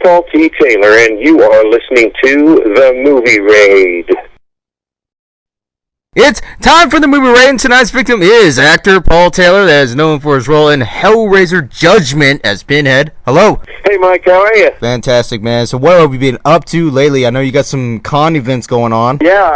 Paul T. Taylor, and you are listening to The Movie Raid. It's time for the movie raid, and tonight's victim is actor Paul Taylor, that is known for his role in Hellraiser Judgement as Pinhead. Hello. Hey, Mike, how are you? Fantastic, man. So what have you been up to lately? I know you got some con events going on. Yeah,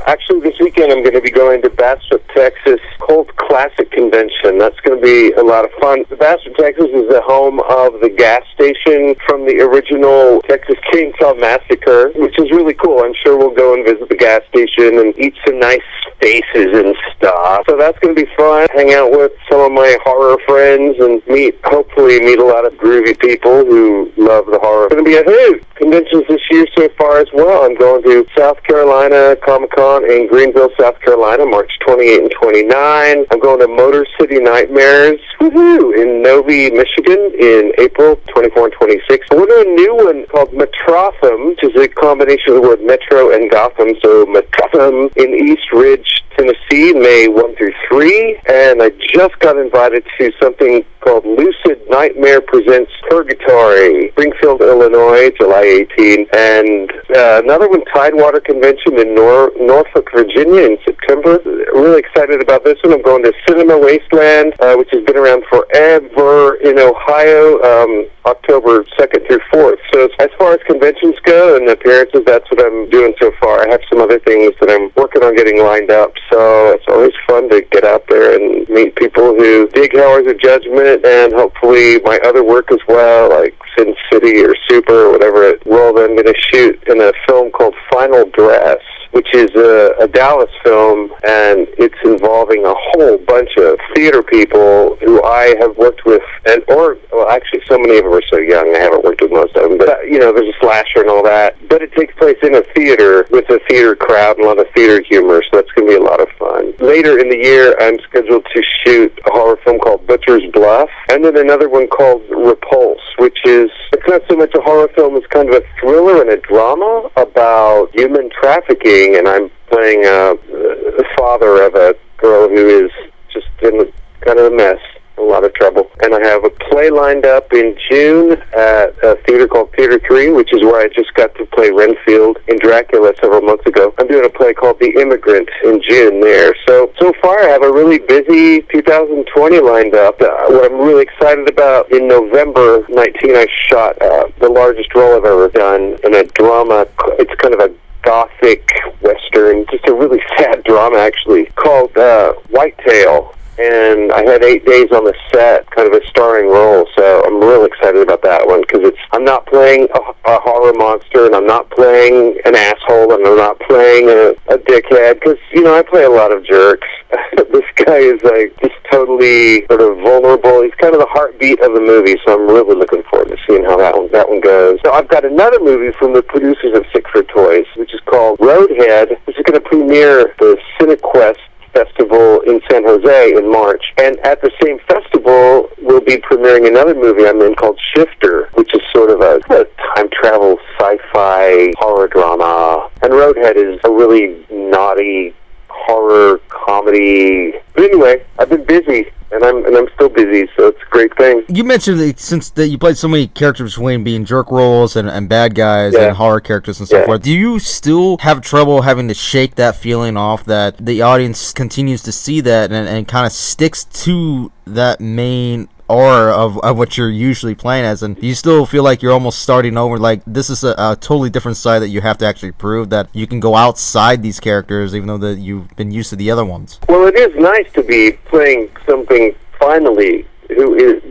actually this weekend I'm going to be going to Bastrop, Texas, Cult Classic Convention. That's going to be a lot of fun. Bastrop, Texas is the home of the gas station from the original Texas Chainsaw Massacre, which is really cool. I'm sure we'll go and visit the gas station and eat some nice spaces and stuff. So that's going to be fun. Hang out with some of my horror friends and hopefully meet a lot of groovy people who love the horror. It's going to be a hoot. Conventions this year so far as well. I'm going to South Carolina Comic-Con in Greenville, South Carolina, March 28 and 29. I'm going to Motor City Nightmares, in Novi, Michigan in April 24 and 26. We're doing a new one called Metrotham, which is a combination of the word Metro and Gotham. So Metrotham in East Ridge, Tennessee, May 1 through 3. And I just got invited to something called Lucid Nightmare Presents Purgatory, Springfield, Illinois, July 18. And another one, Tidewater Convention in Norfolk, Virginia in September. Really excited about this one. I'm going to Cinema Wasteland, which has been around forever in Ohio, October 2nd through 4th. So as far as conventions go and appearances, that's what I'm doing so far. I have some other things that I'm working on getting lined up, so it's always fun to get out there and meet people who dig Hellraiser Judgment and hopefully my other work as well, like Sin City or Super or whatever role that I'm going to shoot in a film called Final Dress, which is a Dallas film, and it's involving a whole bunch of theater people who I have worked with, actually so many of them are so young, I haven't worked with most of them, but, there's a slasher and all that, but it takes place in a theater with a theater crowd and a lot of theater humor, so that's going to be a lot of fun. Later in the year, I'm scheduled to shoot a horror film called Butcher's Bluff, and then another one called Repulse, which is, it's not so much a horror film, it's kind of a thriller and a drama about human trafficking, and I'm playing the father of a girl who is just in kind of a mess, a lot of trouble. And I have a play lined up in June at a theater called Theater 3, which is where I just got to play Renfield in Dracula several months ago. I'm doing a play called The Immigrant in June there. So far I have a really busy 2020 lined up. What I'm really excited about, in November 19, I shot the largest role I've ever done in a drama. It's kind of a gothic western, just a really sad drama actually, called Whitetail. And I had 8 days on the set, kind of a starring role, so I'm real excited about that one, because I'm not playing a horror monster, and I'm not playing an asshole, and I'm not playing a dickhead, because, I play a lot of jerks. This guy is, just totally sort of vulnerable. He's kind of the heartbeat of the movie, so I'm really looking forward to seeing how that one goes. So I've got another movie from the producers of Sick for Toys, which is called Roadhead, which is going to premiere the CineQuest Festival in San Jose in March. And at the same festival, we'll be premiering another movie I'm in called Shifter, which is sort of a time travel sci-fi horror drama. And Roadhead is a really naughty horror comedy. But anyway, I've been busy. And I'm still busy, so it's a great thing. You mentioned that since you played so many characters between being jerk roles and bad guys and horror characters and so forth, do you still have trouble having to shake that feeling off that the audience continues to see that and kind of sticks to that main aura of what you're usually playing as, and you still feel like you're almost starting over, like this is a totally different side that you have to actually prove that you can go outside these characters even though that you've been used to the other ones? Well, it is nice to be playing something finally who is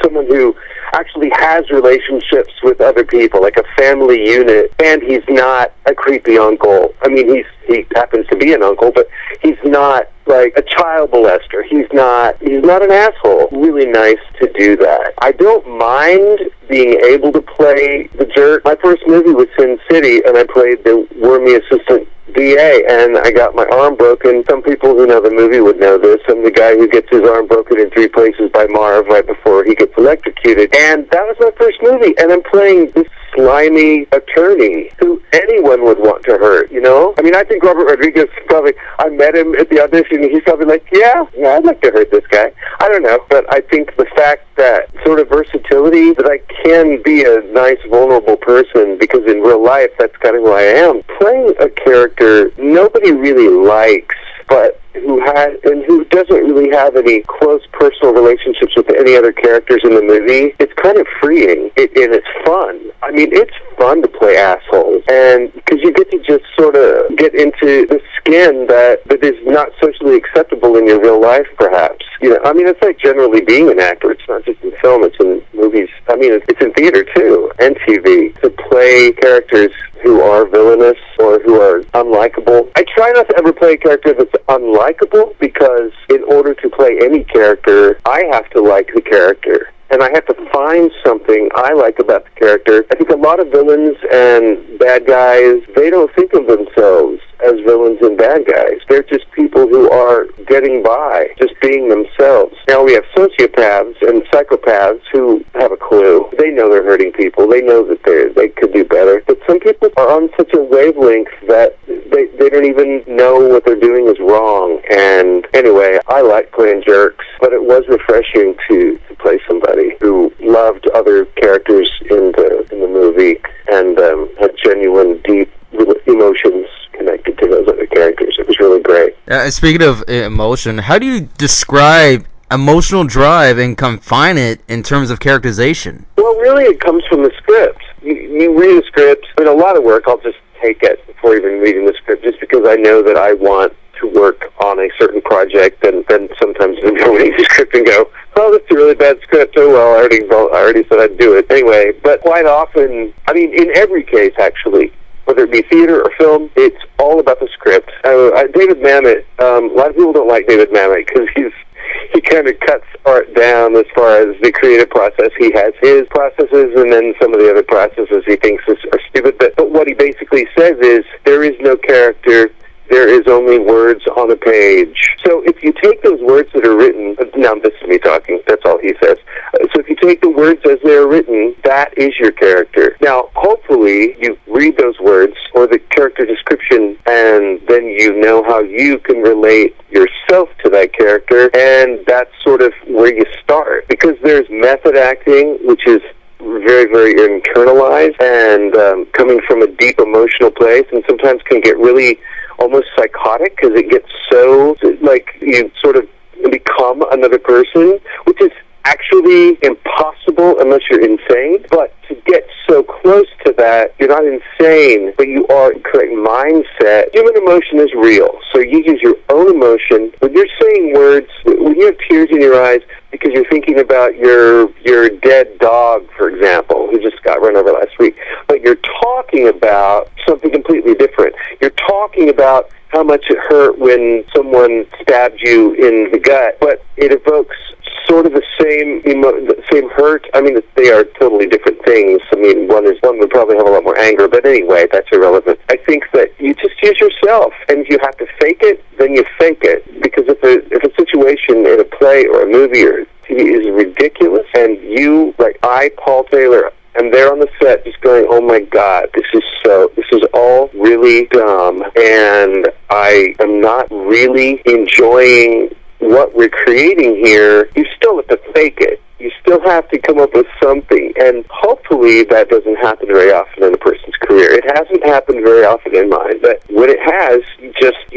someone who actually has relationships with other people, like a family unit, and he's not a creepy uncle. I mean, he happens to be an uncle, but he's not like a child molester. He's not an asshole. Really nice to do that. I don't mind being able to play the jerk. My first movie was Sin City, and I played the wormy assistant DA, and I got my arm broken. Some people who know the movie would know this. I'm the guy who gets his arm broken in 3 places by Marv right before he gets electrocuted. And that was my first movie, and I'm playing this slimy attorney who anyone would want to hurt, you know? I mean, I think Robert Rodriguez probably, I met him at the audition, and he's probably like, yeah, I'd like to hurt this guy. I don't know, but I think the fact that sort of versatility, that I can be a nice, vulnerable person, because in real life, that's kind of who I am. Playing a character nobody really likes, but who doesn't really have any close personal relationships with any other characters in the movie, it's kind of freeing, and it's fun. I mean, it's fun to play assholes, and because you get to just sort of get into the skin that is not socially acceptable in your real life, perhaps. You know, I mean, it's like generally being an actor. It's not just in film, it's in movies. I mean, it's in theater, too, and TV. To play characters who are villainous or who are unlikable. I try not to ever play a character that's unlikable, because in order to play any character, I have to like the character. And I have to find something I like about the character. I think a lot of villains and bad guys, they don't think of themselves as villains and bad guys. They're just people who are getting by, just being themselves. Now we have sociopaths and psychopaths who have a clue. They know they're hurting people. They know that they could do better. But some people are on such a wavelength that they don't even know what they're doing is wrong. And anyway, I like playing jerks, but it was refreshing to play somebody who loved other characters in the movie and had genuine, deep emotions connected to those other characters. It was really great. Speaking of emotion, how do you describe emotional drive and confine it in terms of characterization? Well, really, it comes from the script. You read a script. I mean, a lot of work, I'll just take it before even reading the script, just because I know that I want to work on a certain project, and then sometimes you go read the script and go, oh, that's a really bad script. Oh, well, I already said I'd do it. Anyway, but quite often, I mean, in every case, actually, whether it be theater or film, it's all about the script. David Mamet, a lot of people don't like David Mamet because he kind of cuts art down as far as the creative process. He has his processes, and then some of the other processes he thinks are stupid. But what he basically says is, there is no character, there is only words on a page. So if you take those words that are written, now this is me talking, that's all he says. So if you take the words as they're written, that is your character. Now, hopefully, you read those words or the character description, and then you know how you can relate yourself to that character, and that's sort of where you start. Because there's method acting, which is very, very internalized and coming from a deep emotional place, and sometimes can get really almost psychotic because it gets so, like, you sort of become another person, which is actually impossible unless you're insane. But to get so close to that, you're not insane, but you are in the correct mindset. Human emotion is real, so you use your own emotion. When you're saying words, when you have tears in your eyes because you're thinking about your dead dog, for example, who just got run over last week, but you're talking about something completely different. You're talking about how much it hurt when someone stabbed you in the gut, but it evokes sort of the same hurt. I mean, they are totally different things. I mean, one would probably have a lot more anger, but anyway, that's irrelevant. I think that you just use yourself, and if you have to fake it, then you fake it. Because if a situation in a play or a movie or TV is ridiculous, and you, like Paul Taylor, I'm there on the set just going, oh my God, this is all really dumb, and I am not really enjoying what we're creating here. You still have to fake it. You still have to come up with something, and hopefully that doesn't happen very often in a person's career. It hasn't happened very often in mine, but when it has, you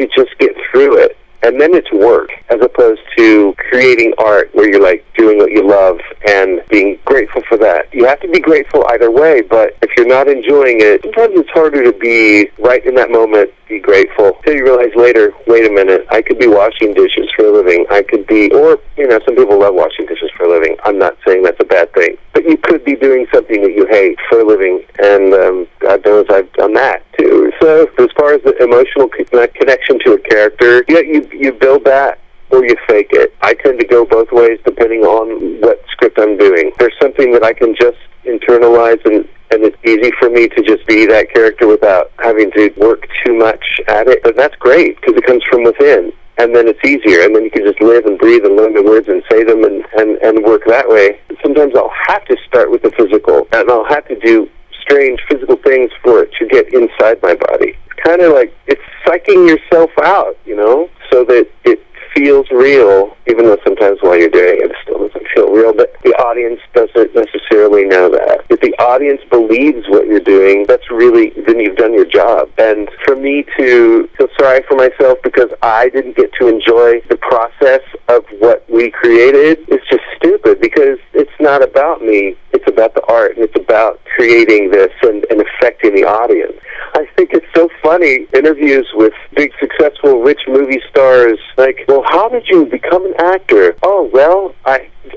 just get through it. And then it's work, as opposed to creating art where you're like doing what you love and being grateful for that. You have to be grateful either way, but if you're not enjoying it, sometimes it's harder to be right in that moment, be grateful, until you realize later, wait a minute, I could be washing dishes for a living. I could be, or, some people love washing dishes for a living. I'm not saying that's a bad thing. But you could be doing something that you hate for a living, and God knows I've done that too. So as far as the emotional connection to a character, yeah, you build that or you fake it. I tend to go both ways depending on what script I'm doing. There's something that I can just internalize, and it's easy for me to just be that character without having to work too much at it. But that's great because it comes from within. And then it's easier, and then you can just live and breathe and learn the words and say them and work that way. Sometimes I'll have to start with the physical, and I'll have to do strange physical things for it to get inside my body. It's kind of like it's psyching yourself out, so that it feels real, even though sometimes while you're doing it still doesn't feel real, but the audience doesn't necessarily know that. If the audience believes what you're doing, then you've done your job. And for me to feel sorry for myself because I didn't get to enjoy the process of what we created is just stupid, because it's not about me, it's about the art, and it's about creating this and affecting the audience. I think it's so funny, interviews with big, successful, rich movie stars, like, well, how did you become an actor? Oh, well,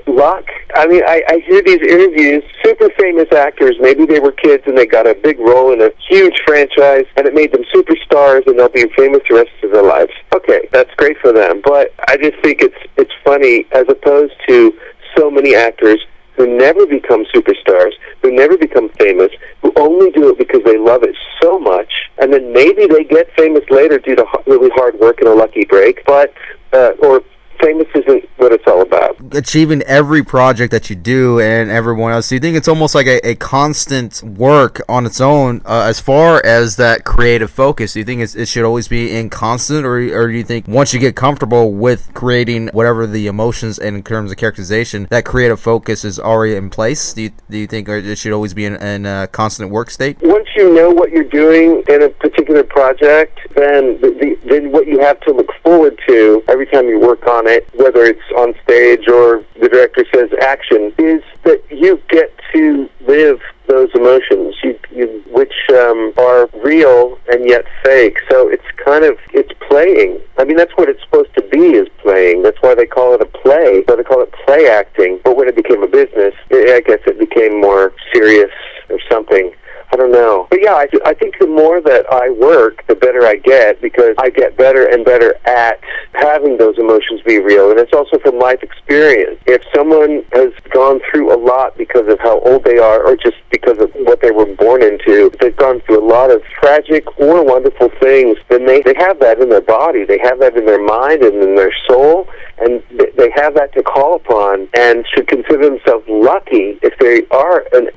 luck. I hear these interviews, super famous actors, maybe they were kids and they got a big role in a huge franchise and it made them superstars and they'll be famous the rest of their lives. Okay, that's great for them, but I just think it's funny, as opposed to so many actors who never become superstars, who never become famous, who only do it because they love it so much, and then maybe they get famous later due to really hard work and a lucky break, but or famous isn't what it's all about. Achieving every project that you do and everyone else, do you think it's almost like a constant work on its own as far as that creative focus? Do you think it should always be in constant, or do you think once you get comfortable with creating whatever the emotions and in terms of characterization, that creative focus is already in place? Do you think it should always be in a constant work state? Once you know what you're doing in a particular project, then what you have to look forward to every time you work on it, whether it's on stage or the director says action, is that you get to live those emotions, which are real and yet fake. So it's playing. That's what it's supposed to be, is playing. That's why they call it a play. So they call it play acting. But when it became a business, I guess it became more serious or something. I don't know. But yeah, I think the more that I work, the better I get, because I get better and better at having those emotions be real. And it's also from life experience. If someone has gone through a lot because of how old they are, or just because of what they were born into, they've gone through a lot of tragic or wonderful things, then they have that in their body, they have that in their mind and in their soul, and they have that to call upon, and should consider themselves lucky if they are an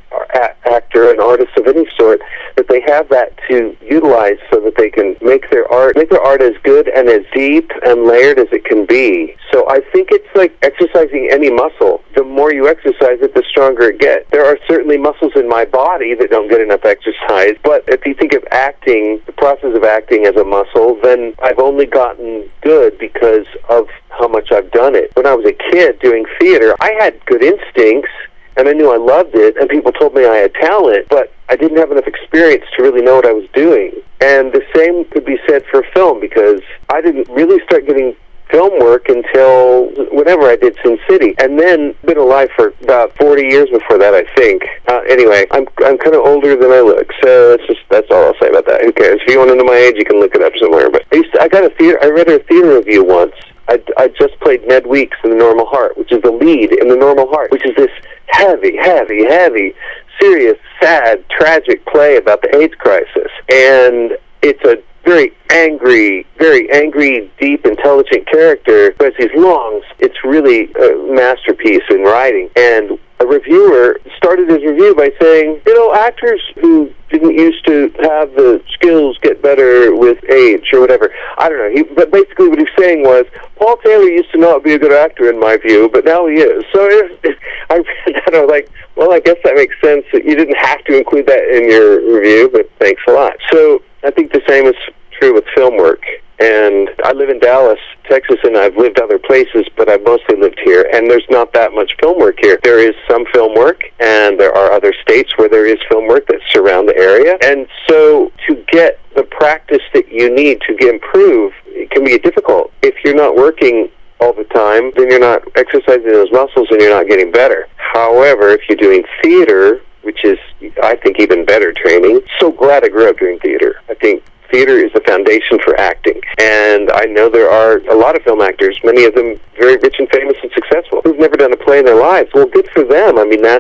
actor, an artist of any sort, that they have that to utilize so that they can make their art as good and as deep and layered as it can be. So I think it's like exercising any muscle. The more you exercise it, the stronger it gets. There are certainly muscles in my body that don't get enough exercise, but if you think of acting, the process of acting as a muscle, then I've only gotten good because of how much I've done it. When I was a kid doing theater, I had good instincts, and I knew I loved it, and people told me I had talent, but I didn't have enough experience to really know what I was doing. And the same could be said for film, because I didn't really start getting film work until whenever I did Sin City, and then been alive for about 40 years before that, I think. Anyway, I'm kind of older than I look, so that's all I'll say about that. Who cares? If you want to know my age, you can look it up somewhere. But I read a theater review once. I just played Ned Weeks in The Normal Heart, which is the lead in The Normal Heart, which is this heavy, serious, sad, tragic play about the AIDS crisis. And it's a very angry, deep, intelligent character who has these longs. It's really a masterpiece in writing. And a reviewer started his review by saying, actors who didn't used to have the skills get better with age or whatever. I don't know. But basically what he was saying was, Paul Taylor used to not be a good actor in my view, but now he is. So I read that, I was like, well, I guess that makes sense. You didn't have to include that in your review, but thanks a lot. So I think the same is true with film work. And I live in Dallas, Texas, and I've lived other places, but I've mostly lived here, and there's not that much film work here. There is some film work, and there are other states where there is film work that surround the area. And so to get the practice that you need to improve, it can be difficult. If you're not working all the time, then you're not exercising those muscles and you're not getting better. However, if you're doing theater, which is, I think, even better training, so glad I grew up doing theater. I think theater is the foundation for acting. And I know there are a lot of film actors, many of them very rich and famous and successful, who've never done a play in their lives. Well, good for them.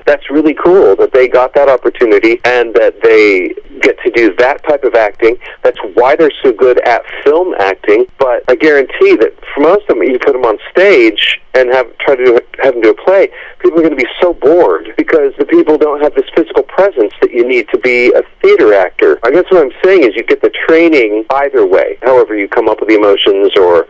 That's really cool that they got that opportunity and that they get to do that type of acting. That's why they're so good at film acting. But I guarantee that for most of them, you put them on stage and have them do a play, people are going to be so bored because the people don't have this physical practice presence that you need to be a theater actor. I guess what I'm saying is you get the training either way. However you come up with the emotions or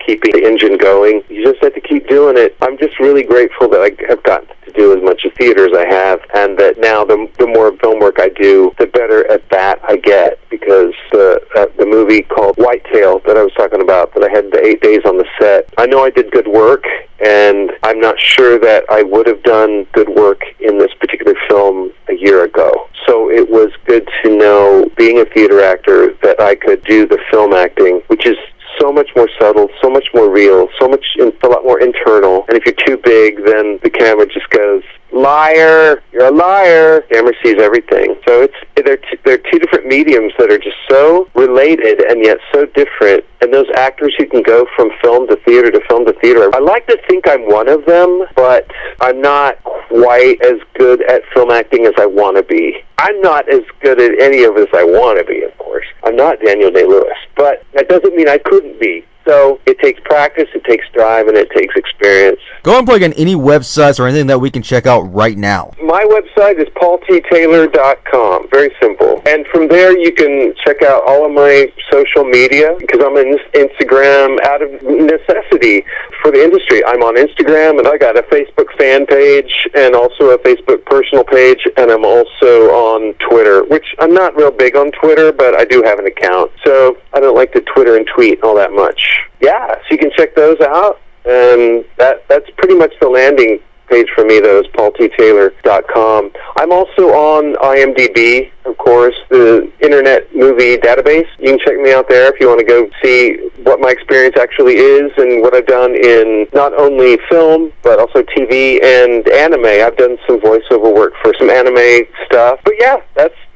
keeping the engine going, you just have to keep doing it. I'm just really grateful that I have gotten to do as much of theater as I have, and that now the more film work I do, the better at that I get, because the movie called Whitetail that I was talking about, that I had the 8 days on the set, I know I did good work, and I'm not sure that I would have done good work in this particular film a year ago. So it was good to know, being a theater actor, that I could do the film acting, which is so much more subtle, so much more real, a lot more internal. And if you're too big, then the camera just goes, "Liar! You're a liar!" The camera sees everything. So they're two different mediums that are just so related and yet so different. And those actors who can go from film to theater to film to theater, I like to think I'm one of them, but I'm not quite as good at film acting as I want to be. I'm not as good at any of it as I want to be, of course. I'm not Daniel Day-Lewis, but that doesn't mean I couldn't be. So it takes practice, it takes drive, and it takes experience. Go and plug in any websites or anything that we can check out right now. My website is paulttaylor.com. Very simple. And from there you can check out all of my social media, because I'm on Instagram out of necessity for the industry. I'm on Instagram, and I got a Facebook fan page and also a Facebook personal page, and I'm also on Twitter, which I'm not real big on Twitter, but I do have an account. So I don't like to Twitter and tweet all that much. Yeah, so you can check those out, and that's pretty much the landing page for me, though, is paulttaylor.com. I'm also on IMDb, of course, the Internet Movie Database. You can check me out there if you want to go see what my experience actually is and what I've done in not only film, but also TV and anime. I've done some voiceover work for some anime stuff. But yeah,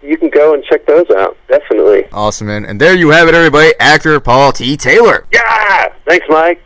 you can go and check those out, definitely. Awesome, man. And there you have it, everybody. Actor Paul T. Taylor. Yeah! Thanks, Mike.